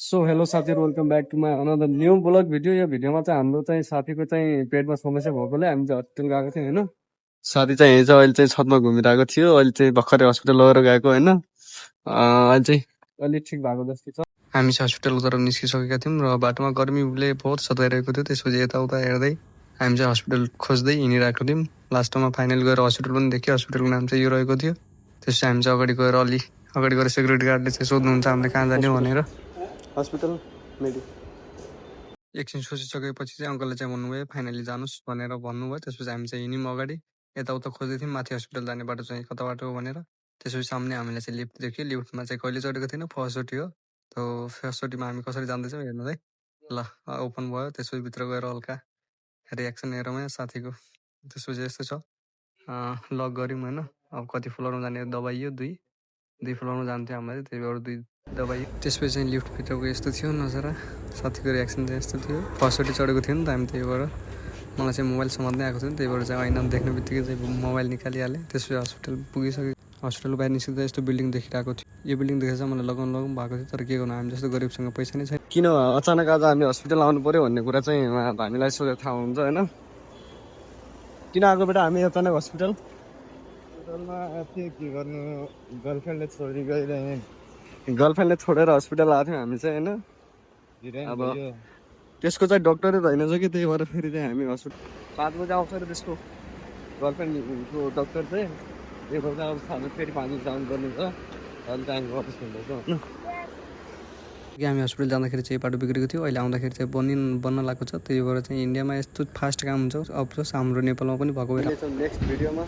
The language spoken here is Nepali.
सो हेलो साथीहरू welcome back to my another new blog video. यो भिडियोमा चाहिँ हाम्रो चाहिँ साथीको चाहिँ पेटमा समस्या भएकोले हामी चाहिँ हस्पिटल गएको थियौँ होइन। साथी चाहिँ हिजो अहिले चाहिँ छतमा घुमिरहेको थियो, अहिले चाहिँ भर्खरै हस्पिटल लगेर गएको होइन। अहिले चाहिँ अलिक ठिक भएको जस्तो छ। हामी चाहिँ हस्पिटलबाट निस्किसकेका थियौँ र बाटोमा गर्मीले बहुत सताइरहेको थियो। त्यसपछि यताउता हेर्दै हामी चाहिँ हस्पिटल खोज्दै हिँडिरहेको थियौँ। लास्टमा फाइनल गएर हस्पिटल पनि देख्यो। हस्पिटलको नाम चाहिँ यो रहेको थियो। त्यसपछि हामी चाहिँ अगाडि गएर सेक्युरिटी गार्डले चाहिँ सोध्नुहुन्छ हामीले कहाँ जाने भनेर। हस्पिटल मेडी एकछिन सोचिसकेपछि चाहिँ अङ्कलले चाहिँ भन्नुभयो फाइनली जानुहोस् भनेर भन्नुभयो। त्यसपछि हामी चाहिँ हिँड्यौँ अगाडि, यताउता खोज्दै थियौँ माथि हस्पिटल जाने बाटो चाहिँ कता बाटो हो भनेर। त्यसपछि सामने हामीलाई चाहिँ लिफ्ट देख्यो। लिफ्टमा चाहिँ कहिले चढेको थिएन, फर्स्टचोटि हो। त्यो फर्स्टचोटिमा हामी कसरी जाँदैछौँ हेर्नु है। ल ओपन भयो। त्यसपछि भित्र गएर हल्का रियाक्सन हेरौँ यहाँ साथीको। त्यसपछि यस्तो छ, लक गऱ्यौँ होइन। अब कति फ्लोरमा जाने दबाइयो, दुई फ्लोरमा जान्थ्यो हामीले, त्यही भएर 2 दबाई। त्यसपछि चाहिँ लिफ्टभित्रको यस्तो थियो नजरा। साथीको रियाक्सन चाहिँ यस्तो थियो। फर्स्टचोटि चढेको थियो नि त हामी, त्यही भएर मलाई चाहिँ मोबाइल समात्नै आएको थियो नि, त्यही भएर चाहिँ ऐनामा देख्ने बित्तिकै चाहिँ मोबाइल निकालिहालेँ। त्यसपछि हस्पिटल पुगिसक्यो। हस्पिटल बाहिर निस्किँदा यस्तो बिल्डिङ देखिरहेको थियो। यो बिल्डिङ देखेर चाहिँ मलाई लगाउनु भएको थियो, तर के गर्नु, हामी जस्तो गरिबसँग पैसा नै छैन। किन अचानक आज हामी हस्पिटल आउनु पऱ्यो भन्ने कुरा चाहिँ हामीलाई सोधेर थाहा हुन्छ होइन। किन आएको बेटा हामी अचानक हस्पिटल? हस्पिटलमा के गर्नु, गर्लफ्रेन्डले छोडी गइरहेँ। गर्लफ्रेन्डले छोडेर हस्पिटल आएको थियौँ हामी चाहिँ होइन। अब त्यसको चाहिँ डक्टरै रहेनछ कि, त्यही भएर फेरि चाहिँ हामी हस्पिटल 5 बजी आउँछ र त्यसको गर्लफ्रेन्डको डक्टर चाहिँ, त्यही भएर अब खानु फेरि 5 बजी जानु पर्ने छ। अहिले चाहिँ हामी वापस हिँड्दैछौँ होइन। हामी हस्पिटल जाँदाखेरि चाहिँ बाटो बिग्रेको थियो, अहिले आउँदाखेरि चाहिँ बन्न लागेको छ। त्यही भएर चाहिँ इन्डियामा यस्तो फास्ट काम हुन्छ। अफसोस हाम्रो नेपालमा पनि भएको भएर। नेक्स्ट भिडियोमा